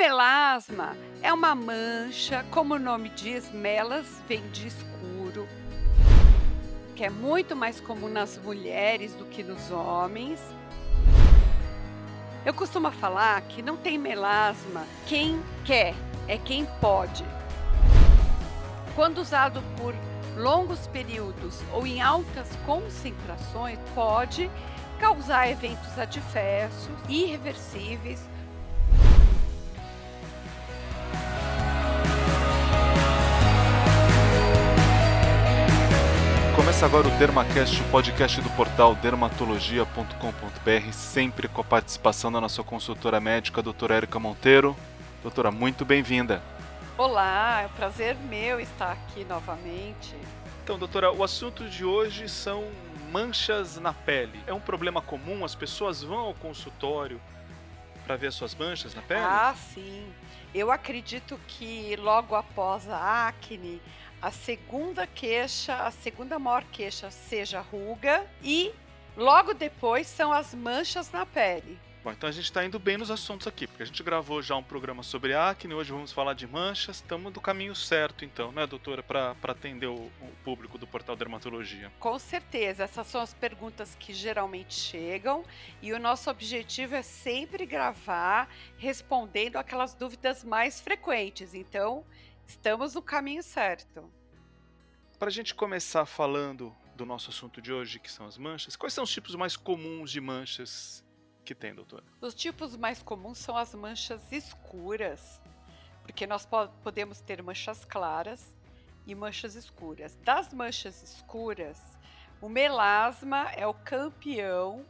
melasma é uma mancha, como o nome diz, melas vem de escuro, que é muito mais comum nas mulheres do que nos homens. Eu costumo falar que não tem melasma quem quer, é quem pode. Quando usado por longos períodos ou em altas concentrações, pode causar eventos adversos, irreversíveis. Começa agora o DermaCast, o podcast do portal dermatologia.com.br, sempre com a participação da nossa consultora médica, a doutora Érica Monteiro. Doutora, muito bem-vinda. Olá, é um prazer meu estar aqui novamente. Então, doutora, o assunto de hoje são manchas na pele. É um problema comum? As pessoas vão ao consultório para ver as suas manchas na pele? Ah, sim. Eu acredito que logo após a acne, a segunda maior queixa seja a ruga e logo depois são as manchas na pele. Bom, então a gente está indo bem nos assuntos aqui, porque a gente gravou já um programa sobre acne, hoje vamos falar de manchas, estamos do caminho certo então, né, doutora, para atender o público do portal Dermatologia. Com certeza, essas são as perguntas que geralmente chegam e o nosso objetivo é sempre gravar respondendo aquelas dúvidas mais frequentes, então estamos no caminho certo. Para a gente começar falando do nosso assunto de hoje, que são as manchas, quais são os tipos mais comuns de manchas que tem, doutora? Os tipos mais comuns são as manchas escuras, porque nós podemos ter manchas claras e manchas escuras. Das manchas escuras, o melasma é o campeão.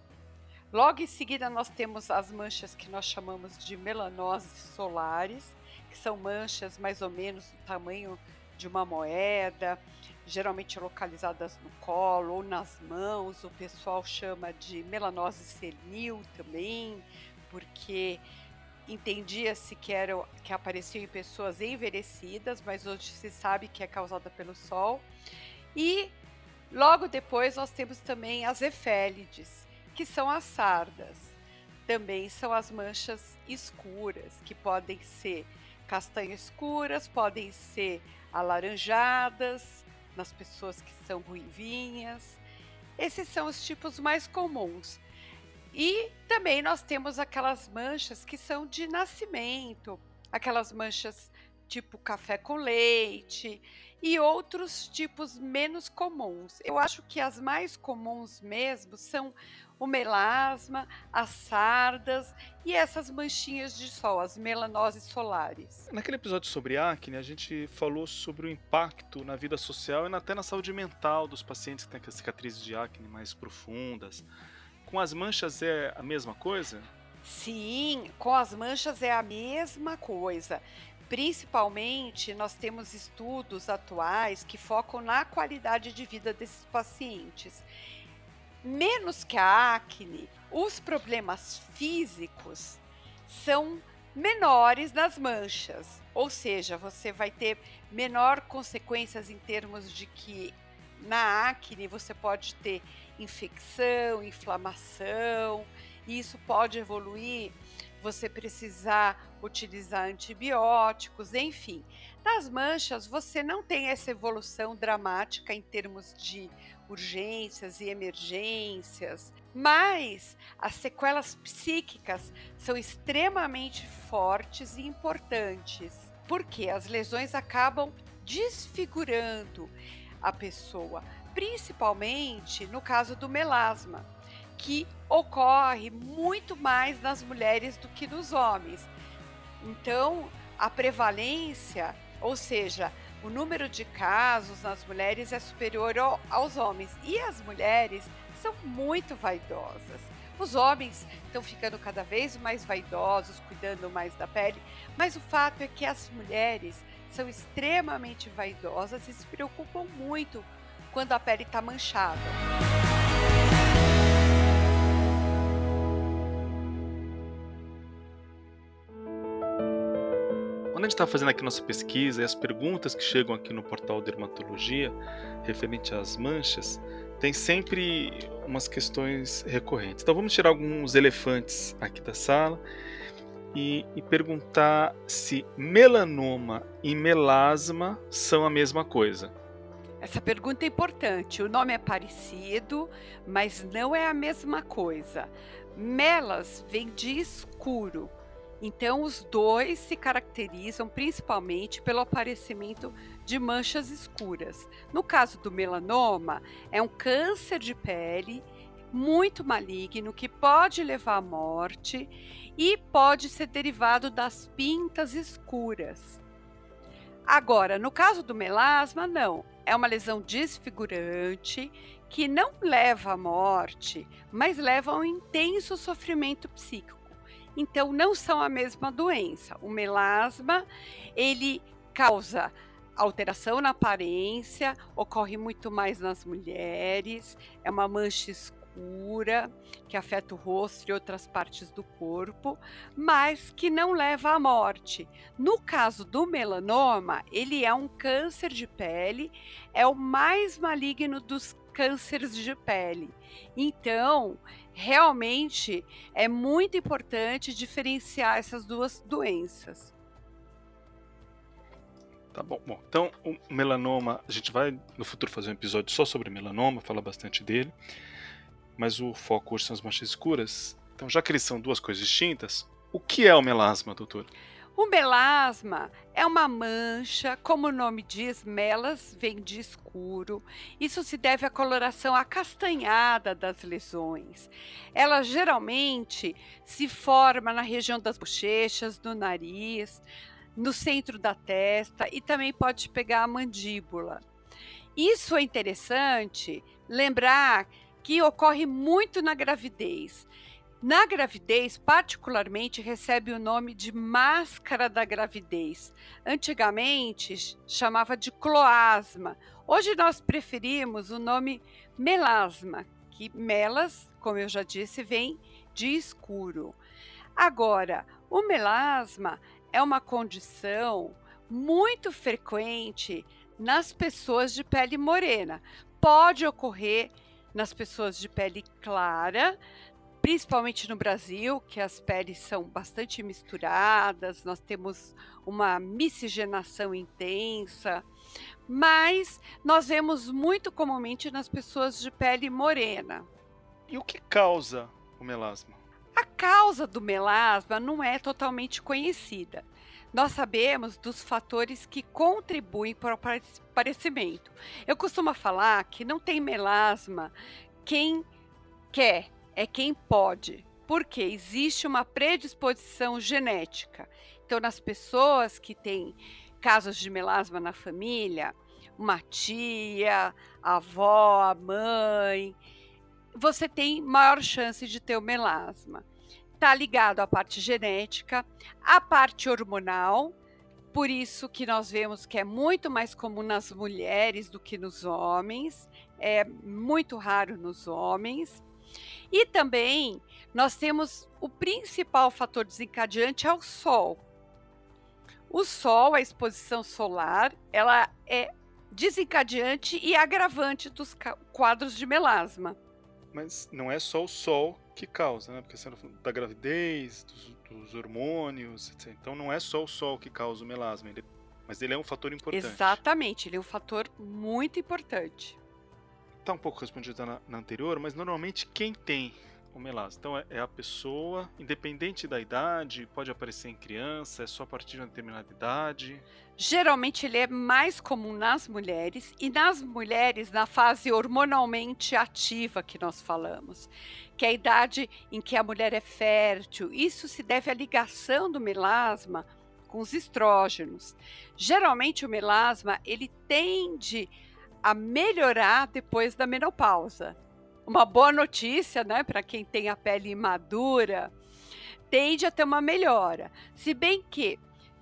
Logo em seguida, nós temos as manchas que nós chamamos de melanoses solares, que são manchas mais ou menos do tamanho de uma moeda, geralmente localizadas no colo ou nas mãos. O pessoal chama de melanose senil também, porque entendia-se que apareciam em pessoas envelhecidas, mas hoje se sabe que é causada pelo sol. E logo depois nós temos também as efélides, que são as sardas. Também são as manchas escuras, que podem ser castanho escuras, podem ser alaranjadas, nas pessoas que são ruivinhas. Esses são os tipos mais comuns. E também nós temos aquelas manchas que são de nascimento, aquelas manchas tipo café com leite e outros tipos menos comuns. Eu acho que as mais comuns mesmo são o melasma, as sardas e essas manchinhas de sol, as melanoses solares. Naquele episódio sobre acne, a gente falou sobre o impacto na vida social e até na saúde mental dos pacientes que têm as cicatrizes de acne mais profundas. Com as manchas é a mesma coisa? Sim, com as manchas é a mesma coisa. Principalmente, nós temos estudos atuais que focam na qualidade de vida desses pacientes. Menos que a acne, os problemas físicos são menores nas manchas, ou seja, você vai ter menor consequências em termos de que na acne você pode ter infecção, inflamação, e isso pode evoluir, você precisar utilizar antibióticos, enfim. Nas manchas, você não tem essa evolução dramática em termos de urgências e emergências, mas as sequelas psíquicas são extremamente fortes e importantes, porque as lesões acabam desfigurando a pessoa, principalmente no caso do melasma, que ocorre muito mais nas mulheres do que nos homens. Então, a prevalência, ou seja, o número de casos nas mulheres é superior aos homens. E as mulheres são muito vaidosas. Os homens estão ficando cada vez mais vaidosos, cuidando mais da pele, mas o fato é que as mulheres são extremamente vaidosas e se preocupam muito quando a pele está manchada. Quando a gente está fazendo aqui nossa pesquisa e as perguntas que chegam aqui no portal Dermatologia, referente às manchas, tem sempre umas questões recorrentes. Então vamos tirar alguns elefantes aqui da sala e perguntar se melanoma e melasma são a mesma coisa. Essa pergunta é importante. O nome é parecido, mas não é a mesma coisa. Melas vem de escuro. Então, os dois se caracterizam principalmente pelo aparecimento de manchas escuras. No caso do melanoma, é um câncer de pele muito maligno que pode levar à morte e pode ser derivado das pintas escuras. Agora, no caso do melasma, não. É uma lesão desfigurante que não leva à morte, mas leva a um intenso sofrimento psíquico. Então, não são a mesma doença. O melasma, ele causa alteração na aparência, ocorre muito mais nas mulheres, é uma mancha escura que afeta o rosto e outras partes do corpo, mas que não leva à morte. No caso do melanoma, ele é um câncer de pele, é o mais maligno dos cânceres de pele. Então, realmente é muito importante diferenciar essas duas doenças. Tá bom. Bom, então o melanoma, a gente vai no futuro fazer um episódio só sobre melanoma, falar bastante dele, mas o foco hoje são as manchas escuras. Então, já que eles são duas coisas distintas, o que é o melasma, doutor? O melasma é uma mancha, como o nome diz, melas vem de escuro. Isso se deve à coloração acastanhada das lesões. Ela geralmente se forma na região das bochechas, do nariz, no centro da testa e também pode pegar a mandíbula. Isso é interessante lembrar que ocorre muito na gravidez. Na gravidez, particularmente, recebe o nome de máscara da gravidez. Antigamente chamava de cloasma. Hoje nós preferimos o nome melasma, que melas, como eu já disse, vem de escuro. Agora, o melasma é uma condição muito frequente nas pessoas de pele morena. Pode ocorrer nas pessoas de pele clara, principalmente no Brasil, que as peles são bastante misturadas, nós temos uma miscigenação intensa, mas nós vemos muito comumente nas pessoas de pele morena. E o que causa o melasma? A causa do melasma não é totalmente conhecida. Nós sabemos dos fatores que contribuem para o aparecimento. Eu costumo falar que não tem melasma quem quer, é quem pode, porque existe uma predisposição genética. Então, nas pessoas que têm casos de melasma na família, uma tia, a avó, a mãe, você tem maior chance de ter o melasma. Está ligado à parte genética, à parte hormonal, por isso que nós vemos que é muito mais comum nas mulheres do que nos homens, é muito raro nos homens. E também nós temos o principal fator desencadeante é o sol. O sol, a exposição solar, ela é desencadeante e agravante dos quadros de melasma. Mas não é só o sol que causa, né? Porque você falou da gravidez, dos hormônios, etc. Então não é só o sol que causa o melasma, mas ele é um fator importante. Exatamente, ele é um fator muito importante. Tá um pouco respondido na anterior, mas normalmente quem tem o melasma? Então é a pessoa, independente da idade, pode aparecer em criança, é só a partir de uma determinada idade. Geralmente ele é mais comum nas mulheres e nas mulheres na fase hormonalmente ativa que nós falamos, que é a idade em que a mulher é fértil. Isso se deve à ligação do melasma com os estrógenos. Geralmente o melasma ele tende a melhorar depois da menopausa. Uma boa notícia, né, para quem tem a pele imadura, tende a ter uma melhora. Se bem que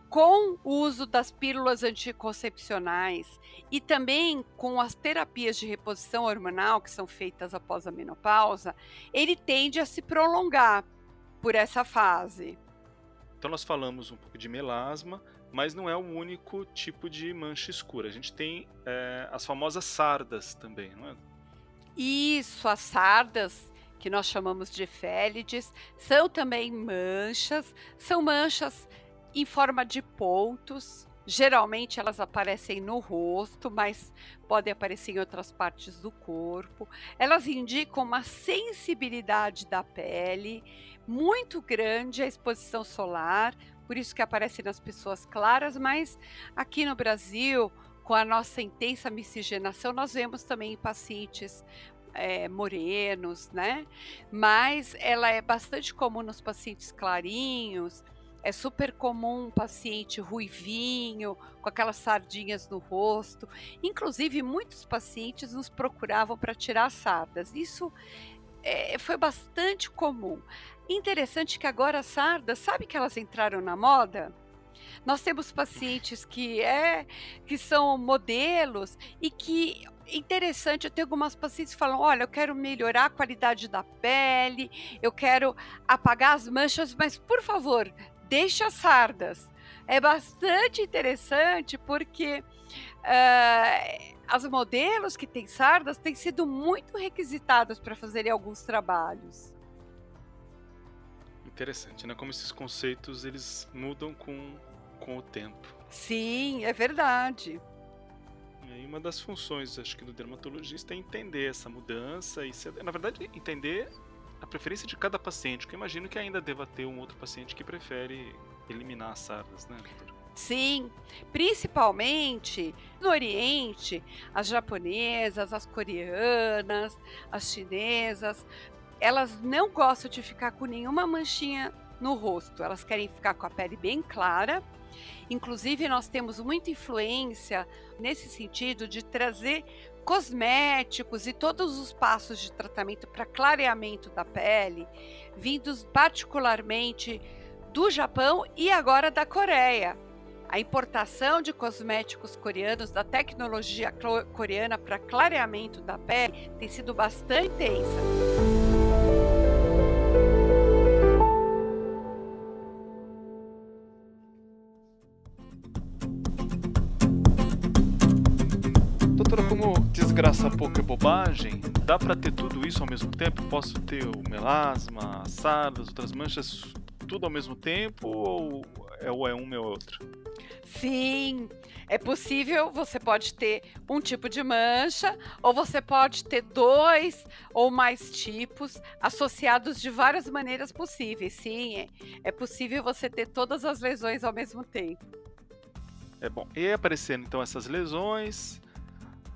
com o uso das pílulas anticoncepcionais e também com as terapias de reposição hormonal que são feitas após a menopausa, ele tende a se prolongar por essa fase. Então nós falamos um pouco de melasma, mas não é o único tipo de mancha escura. A gente tem as famosas sardas também, não é? Isso, as sardas, que nós chamamos de efélides, são também manchas, são manchas em forma de pontos. Geralmente elas aparecem no rosto, mas podem aparecer em outras partes do corpo. Elas indicam uma sensibilidade da pele muito grande à exposição solar, por isso que aparecem nas pessoas claras, mas aqui no Brasil, com a nossa intensa miscigenação, nós vemos também em pacientes morenos, né? Mas ela é bastante comum nos pacientes clarinhos, é super comum um paciente ruivinho, com aquelas sardinhas no rosto. Inclusive, muitos pacientes nos procuravam para tirar sardas. Isso foi bastante comum. Interessante que agora as sardas, sabe que elas entraram na moda? Nós temos pacientes que são modelos e que interessante, eu tenho algumas pacientes que falam: "Olha, eu quero melhorar a qualidade da pele, eu quero apagar as manchas, mas por favor, deixe as sardas". É bastante interessante porque, as modelos que têm sardas têm sido muito requisitadas para fazerem alguns trabalhos. Interessante, né? Como esses conceitos eles mudam com o tempo. Sim, é verdade. E aí uma das funções, acho que do dermatologista é entender essa mudança e, na verdade, entender a preferência de cada paciente, que eu imagino que ainda deva ter um outro paciente que prefere eliminar as sardas, né, doutora? Sim, principalmente no Oriente, as japonesas, as coreanas, as chinesas, elas não gostam de ficar com nenhuma manchinha no rosto, elas querem ficar com a pele bem clara. Inclusive, nós temos muita influência nesse sentido de trazer cosméticos e todos os passos de tratamento para clareamento da pele, vindos particularmente do Japão e agora da Coreia. A importação de cosméticos coreanos, da tecnologia coreana para clareamento da pele, tem sido bastante intensa. Doutora, como desgraça pouco é bobagem, dá pra ter tudo isso ao mesmo tempo? Posso ter o melasma, as sardas, outras manchas, tudo ao mesmo tempo ou é uma ou é outra? Sim, é possível, você pode ter um tipo de mancha, ou você pode ter 2 ou mais tipos, associados de várias maneiras possíveis. Sim, é possível você ter todas as lesões ao mesmo tempo. É bom. E aí aparecendo então essas lesões,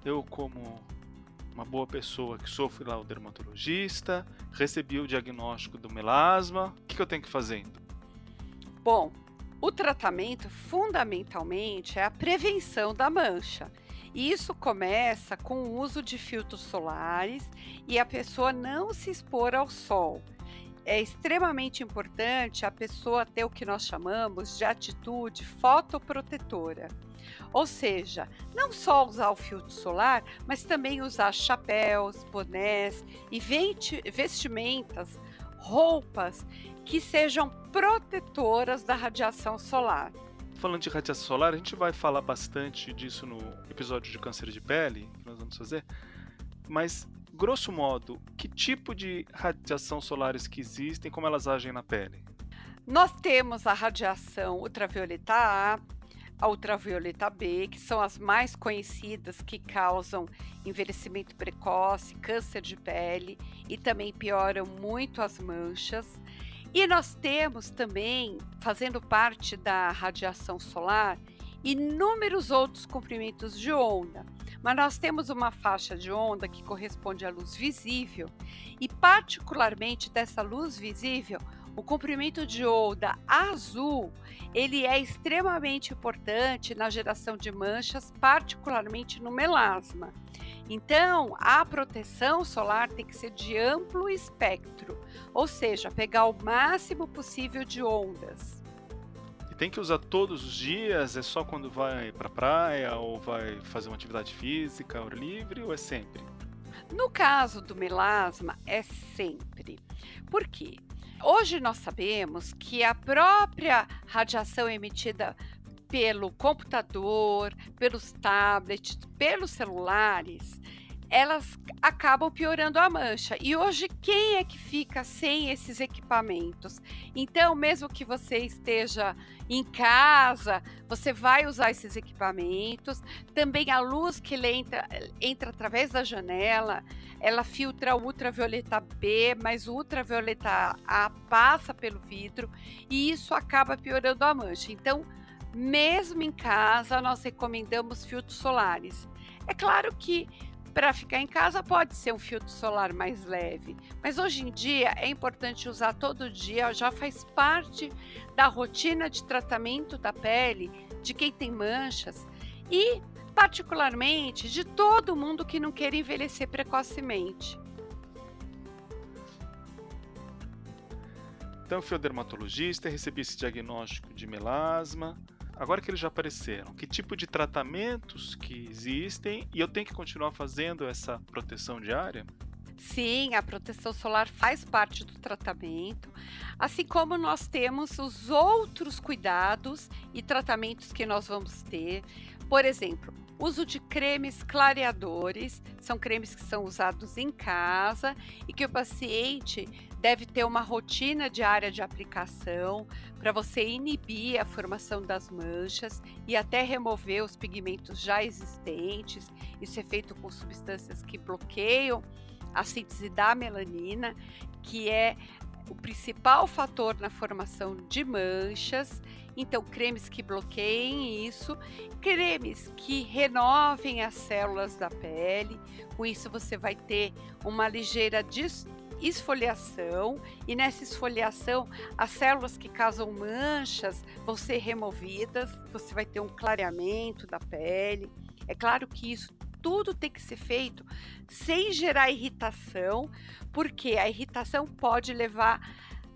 eu como uma boa pessoa que sou, fui lá ao dermatologista, recebi o diagnóstico do melasma, o que eu tenho que fazer então? Bom, o tratamento fundamentalmente é a prevenção da mancha. E isso começa com o uso de filtros solares e a pessoa não se expor ao sol. É extremamente importante a pessoa ter o que nós chamamos de atitude fotoprotetora. Ou seja, não só usar o filtro solar, mas também usar chapéus, bonés e vestimentas, roupas que sejam protetoras da radiação solar. Falando de radiação solar, a gente vai falar bastante disso no episódio de câncer de pele que nós vamos fazer, mas grosso modo, que tipo de radiação solares que existem, como elas agem na pele? Nós temos a radiação ultravioleta A, a ultravioleta B, que são as mais conhecidas, que causam envelhecimento precoce, câncer de pele e também pioram muito as manchas. E nós temos também, fazendo parte da radiação solar, inúmeros outros comprimentos de onda. Mas nós temos uma faixa de onda que corresponde à luz visível e, particularmente dessa luz visível, o comprimento de onda azul, ele é extremamente importante na geração de manchas, particularmente no melasma. Então, a proteção solar tem que ser de amplo espectro, ou seja, pegar o máximo possível de ondas. E tem que usar todos os dias? É só quando vai pra praia ou vai fazer uma atividade física ao ar livre ou é sempre? No caso do melasma, é sempre. Por quê? Hoje nós sabemos que a própria radiação emitida pelo computador, pelos tablets, pelos celulares, elas acabam piorando a mancha. E hoje quem é que fica sem esses equipamentos? Então, mesmo que você esteja em casa, você vai usar esses equipamentos. Também a luz que ele entra através da janela, ela filtra o ultravioleta B, mas o ultravioleta A passa pelo vidro e isso acaba piorando a mancha. Então, mesmo em casa, nós recomendamos filtros solares. É claro que para ficar em casa pode ser um filtro solar mais leve, mas hoje em dia é importante usar todo dia, já faz parte da rotina de tratamento da pele de quem tem manchas e, particularmente, de todo mundo que não quer envelhecer precocemente. Então, eu fui ao dermatologista, recebi esse diagnóstico de melasma. Agora que eles já apareceram, que tipo de tratamentos que existem e eu tenho que continuar fazendo essa proteção diária? Sim, a proteção solar faz parte do tratamento, assim como nós temos os outros cuidados e tratamentos que nós vamos ter. Por exemplo, uso de cremes clareadores, são cremes que são usados em casa e que o paciente deve ter uma rotina diária de aplicação para você inibir a formação das manchas e até remover os pigmentos já existentes. Isso é feito com substâncias que bloqueiam a síntese da melanina, que é o principal fator na formação de manchas. Então, cremes que bloqueiem isso, cremes que renovem as células da pele. Com isso, você vai ter uma ligeira esfoliação, e nessa esfoliação, as células que causam manchas vão ser removidas, você vai ter um clareamento da pele. É claro que isso tudo tem que ser feito sem gerar irritação, porque a irritação pode levar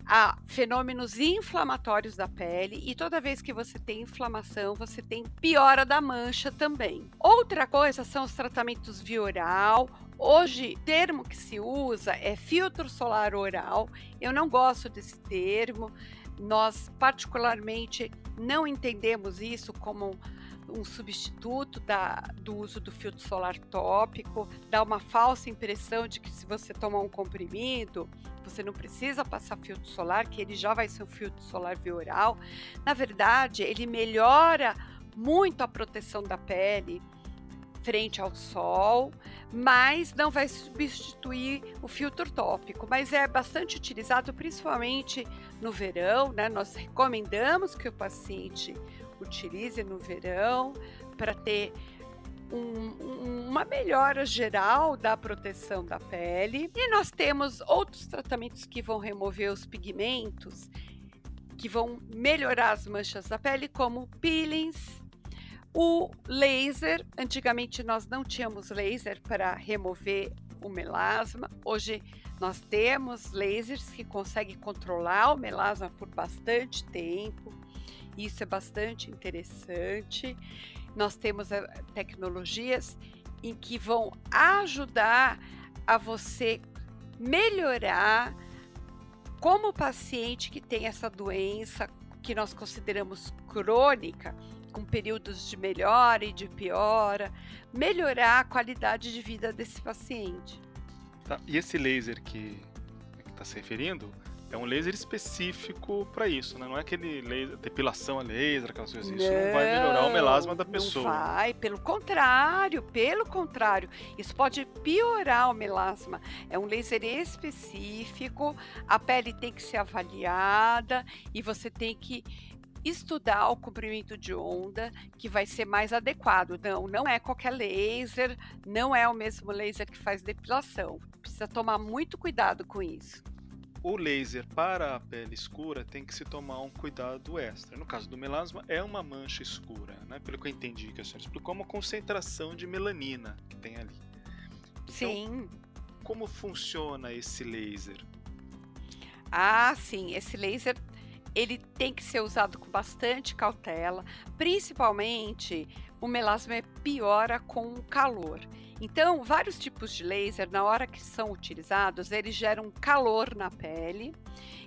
a fenômenos inflamatórios da pele e toda vez que você tem inflamação, você tem piora da mancha também. Outra coisa são os tratamentos via oral. Hoje, o termo que se usa é filtro solar oral. Eu não gosto desse termo. Nós, particularmente, não entendemos isso como um substituto do uso do filtro solar tópico, dá uma falsa impressão de que se você tomar um comprimido, você não precisa passar filtro solar, que ele já vai ser um filtro solar via oral. Na verdade, ele melhora muito a proteção da pele frente ao sol, mas não vai substituir o filtro tópico, mas é bastante utilizado principalmente no verão, né? Nós recomendamos que o paciente utilize no verão para ter uma melhora geral da proteção da pele. E nós temos outros tratamentos que vão remover os pigmentos, que vão melhorar as manchas da pele, como peelings, o laser. Antigamente nós não tínhamos laser para remover o melasma. Hoje nós temos lasers que conseguem controlar o melasma por bastante tempo. Isso é bastante interessante. Nós temos tecnologias em que vão ajudar a você melhorar como o paciente que tem essa doença que nós consideramos crônica, com períodos de melhora e de piora, melhorar a qualidade de vida desse paciente. Tá, e esse laser que está se referindo é um laser específico para isso, né? Não é aquele laser, depilação a laser, aquelas coisas assim. Isso não vai melhorar o melasma da pessoa. Não vai, pelo contrário, isso pode piorar o melasma. É um laser específico, a pele tem que ser avaliada e você tem que estudar o comprimento de onda que vai ser mais adequado. Não é qualquer laser, não é o mesmo laser que faz depilação. Precisa tomar muito cuidado com isso. O laser para a pele escura tem que se tomar um cuidado extra. No caso do melasma, é uma mancha escura, né? Pelo que eu entendi que a senhora explicou, uma concentração de melanina que tem ali. Então, Sim. como funciona esse laser? Ah, sim, esse laser ele tem que ser usado com bastante cautela, principalmente o melasma piora com o calor. Então, vários tipos de laser, na hora que são utilizados, eles geram calor na pele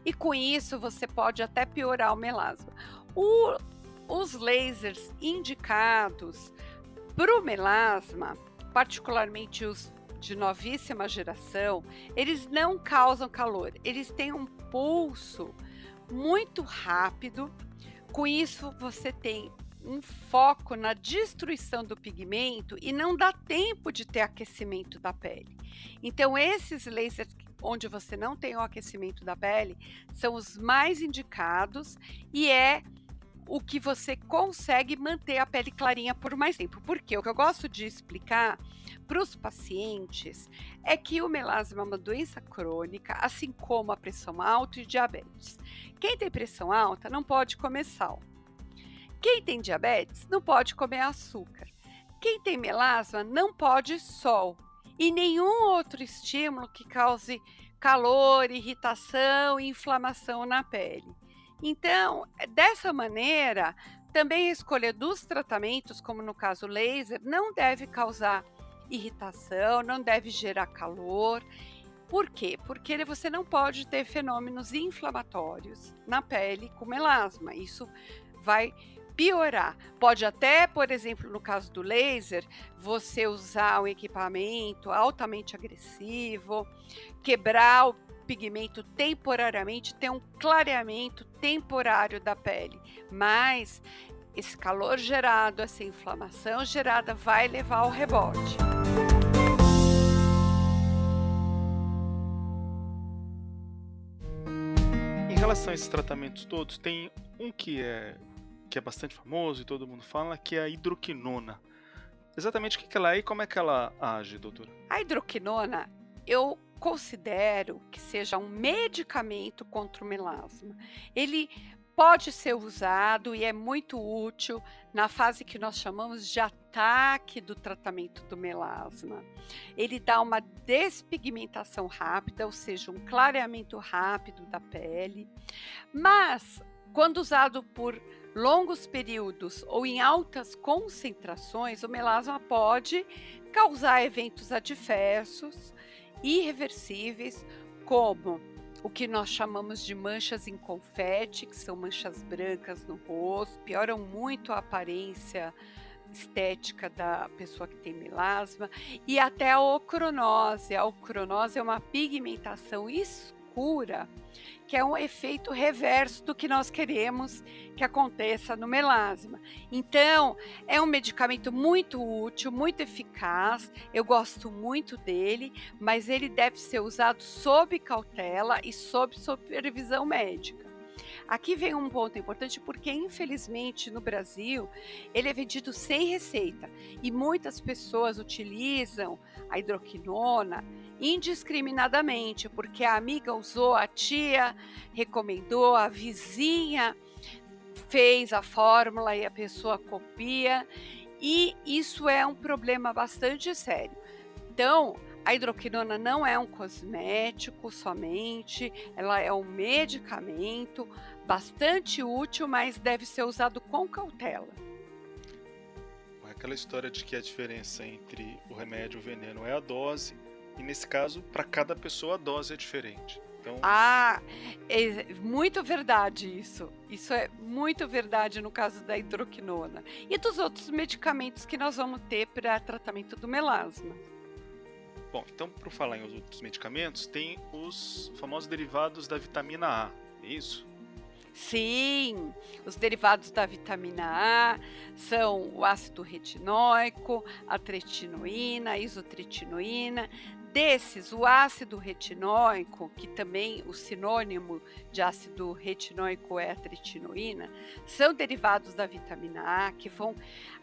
e com isso você pode até piorar o melasma. Os lasers indicados para o melasma, particularmente os de novíssima geração, eles não causam calor, eles têm um pulso muito rápido. Com isso, você tem um foco na destruição do pigmento e não dá tempo de ter aquecimento da pele. Então, esses lasers onde você não tem o aquecimento da pele são os mais indicados e é o que você consegue manter a pele clarinha por mais tempo. Porque o que eu gosto de explicar para os pacientes é que o melasma é uma doença crônica, assim como a pressão alta e diabetes. Quem tem pressão alta não pode comer sal. Quem tem diabetes não pode comer açúcar. Quem tem melasma não pode sol e nenhum outro estímulo que cause calor, irritação e inflamação na pele. Então, dessa maneira, também a escolha dos tratamentos, como no caso laser, não deve causar irritação, não deve gerar calor. Por quê? Porque você não pode ter fenômenos inflamatórios na pele com melasma. Isso vai piorar. Pode até, por exemplo, no caso do laser, você usar um equipamento altamente agressivo, quebrar o pigmento temporariamente, ter um clareamento temporário da pele, mas esse calor gerado, essa inflamação gerada vai levar ao rebote. Em relação a esses tratamentos todos, tem um que é bastante famoso e todo mundo fala, que é a hidroquinona. Exatamente o que ela é e como é que ela age, doutora? A hidroquinona, eu considero que seja um medicamento contra o melasma. Ele pode ser usado e é muito útil na fase que nós chamamos de ataque do tratamento do melasma. Ele dá uma despigmentação rápida, ou seja, um clareamento rápido da pele, mas quando usado por longos períodos ou em altas concentrações, o melasma pode causar eventos adversos, irreversíveis, como o que nós chamamos de manchas em confete, que são manchas brancas no rosto, pioram muito a aparência estética da pessoa que tem melasma, e até a ocronose. A ocronose é uma pigmentação escura, que é um efeito reverso do que nós queremos que aconteça no melasma. Então, é um medicamento muito útil, muito eficaz, eu gosto muito dele, mas ele deve ser usado sob cautela e sob supervisão médica. Aqui vem um ponto importante porque, infelizmente, no Brasil, ele é vendido sem receita e muitas pessoas utilizam a hidroquinona indiscriminadamente, porque a amiga usou, a tia recomendou, a vizinha fez a fórmula e a pessoa copia, e isso é um problema bastante sério. Então, a hidroquinona não é um cosmético somente, ela é um medicamento bastante útil, mas deve ser usado com cautela. É aquela história de que a diferença entre o remédio e o veneno é a dose, e nesse caso, para cada pessoa a dose é diferente. Então, É muito verdade isso. Isso é muito verdade no caso da hidroquinona e dos outros medicamentos que nós vamos ter para tratamento do melasma. bom, então por falar em outros medicamentos, tem os famosos derivados da vitamina A, é isso? Sim, os derivados da vitamina A são o ácido retinóico, a tretinoína, a isotretinoína. Desses, o ácido retinóico, que também o sinônimo de ácido retinóico é a tretinoína, são derivados da vitamina A que vão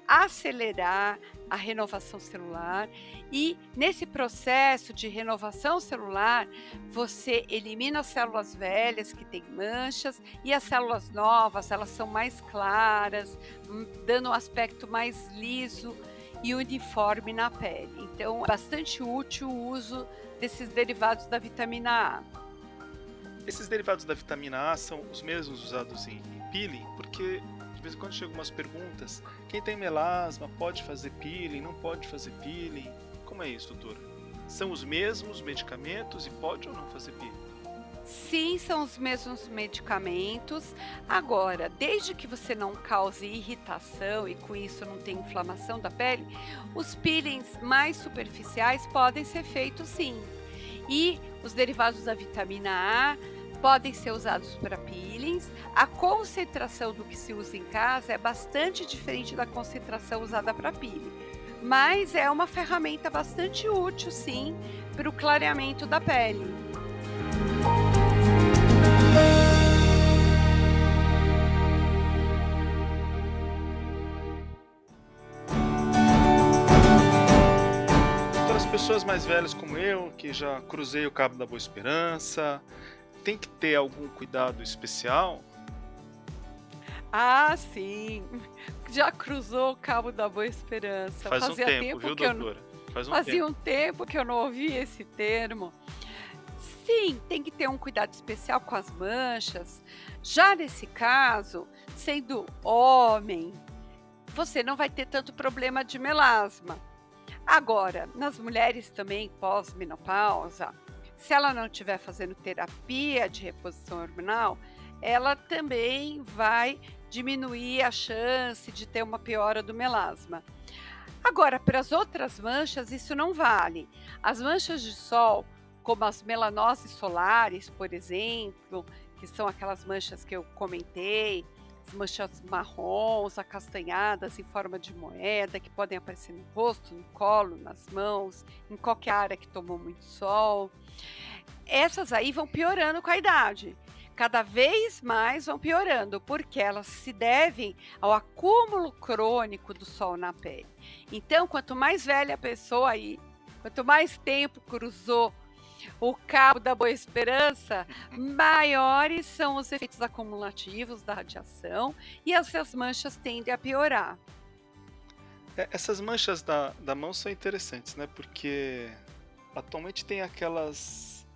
acelerar a renovação celular, e nesse processo de renovação celular, você elimina as células velhas que têm manchas e as células novas, elas são mais claras, dando um aspecto mais liso e uniforme na pele. Então, é bastante útil o uso desses derivados da vitamina A. Esses derivados da vitamina A são os mesmos usados em peeling, porque de vez em quando chegam umas perguntas, quem tem melasma pode fazer peeling, não pode fazer peeling? Como é isso, doutora? São os mesmos medicamentos e pode ou não fazer peeling? Sim, são os mesmos medicamentos. Agora, desde que você não cause irritação e com isso não tenha inflamação da pele, os peelings mais superficiais podem ser feitos sim. E os derivados da vitamina A podem ser usados para peelings. A concentração do que se usa em casa é bastante diferente da concentração usada para peeling, mas é uma ferramenta bastante útil sim para o clareamento da pele. Para as pessoas mais velhas como eu, que já cruzei o Cabo da Boa Esperança, tem que ter algum cuidado especial? Ah, sim. Já cruzou o Cabo da Boa Esperança. Faz um Fazia tempo, tempo viu, que eu não doutora? Faz um fazia tempo. um tempo que eu não ouvia esse termo. Sim, tem que ter um cuidado especial com as manchas. Já nesse caso, sendo homem, você não vai ter tanto problema de melasma. Agora, nas mulheres também pós-menopausa, se ela não estiver fazendo terapia de reposição hormonal, ela também vai diminuir a chance de ter uma piora do melasma. Agora, para as outras manchas, isso não vale. As manchas de sol, como as melanoses solares, por exemplo, que são aquelas manchas que eu comentei, as manchas marrons, acastanhadas em forma de moeda, que podem aparecer no rosto, no colo, nas mãos, em qualquer área que tomou muito sol. Essas aí vão piorando com a idade. Cada vez mais vão piorando, porque elas se devem ao acúmulo crônico do sol na pele. Então, quanto mais velha a pessoa aí, quanto mais tempo cruzou o Cabo da Boa Esperança, maiores são os efeitos acumulativos da radiação e essas manchas tendem a piorar. Essas manchas da mão são interessantes, né? Porque atualmente tem aquelas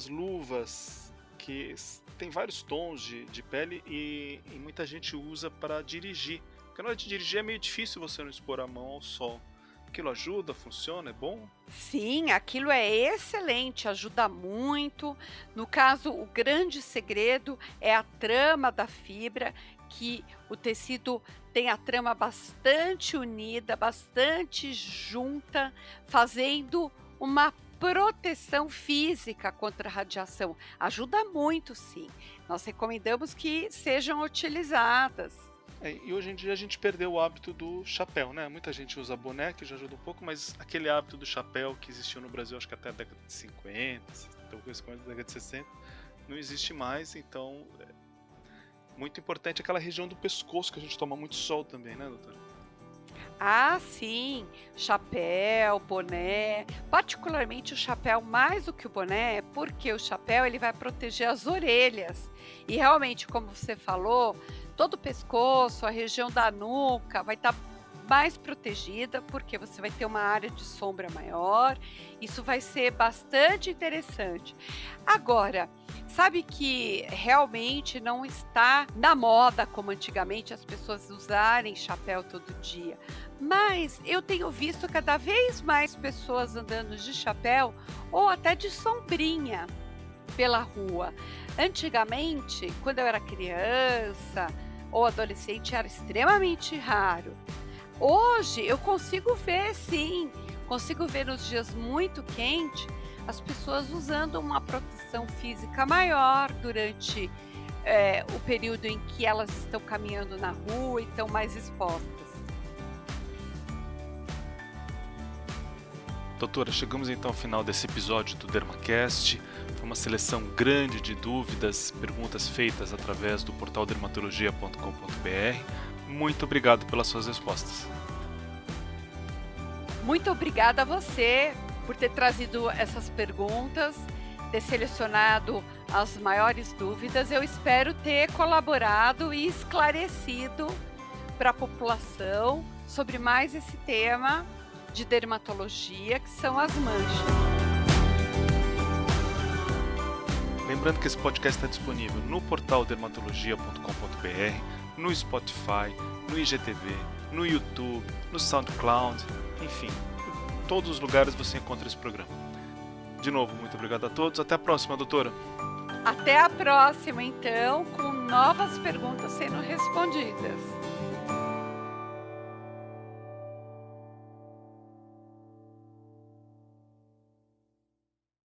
luvas que tem vários tons de pele e muita gente usa para dirigir. Porque na hora de dirigir é meio difícil você não expor a mão ao sol. Aquilo ajuda, funciona, é bom? Sim, aquilo é excelente, ajuda muito. No caso, o grande segredo é a trama da fibra, que o tecido tem a trama bastante unida, bastante junta, fazendo uma proteção física contra a radiação. Ajuda muito, sim. Nós recomendamos que sejam utilizadas. E hoje em dia a gente perdeu o hábito do chapéu, né? Muita gente usa boné, que já ajuda um pouco, mas aquele hábito do chapéu que existiu no Brasil, acho que até a década de 50, talvez a década de 60, não existe mais, então muito importante aquela região do pescoço que a gente toma muito sol também, né, doutora? Ah, sim, chapéu, boné, particularmente o chapéu mais do que o boné, porque o chapéu ele vai proteger as orelhas. E realmente, como você falou, todo o pescoço, a região da nuca vai estar mais protegida, porque você vai ter uma área de sombra maior. Isso vai ser bastante interessante. Agora, sabe que realmente não está na moda como antigamente as pessoas usarem chapéu todo dia. Mas eu tenho visto cada vez mais pessoas andando de chapéu ou até de sombrinha pela rua. Antigamente, quando eu era criança ou adolescente, era extremamente raro. Hoje eu consigo ver, sim, consigo ver nos dias muito quentes as pessoas usando uma proteção física maior durante o período em que elas estão caminhando na rua e estão mais expostas. Doutora, chegamos então ao final desse episódio do DermaCast. Foi uma seleção grande de dúvidas, perguntas feitas através do portal dermatologia.com.br. Muito obrigado pelas suas respostas. Muito obrigada a você por ter trazido essas perguntas, ter selecionado as maiores dúvidas. Eu espero ter colaborado e esclarecido para a população sobre mais esse tema de dermatologia, que são as manchas. Lembrando que esse podcast está disponível no portal dermatologia.com.br, no Spotify, no IGTV, no YouTube, no SoundCloud, enfim, em todos os lugares você encontra esse programa. De novo, muito obrigado a todos. Até a próxima, doutora. Até a próxima, então, com novas perguntas sendo respondidas.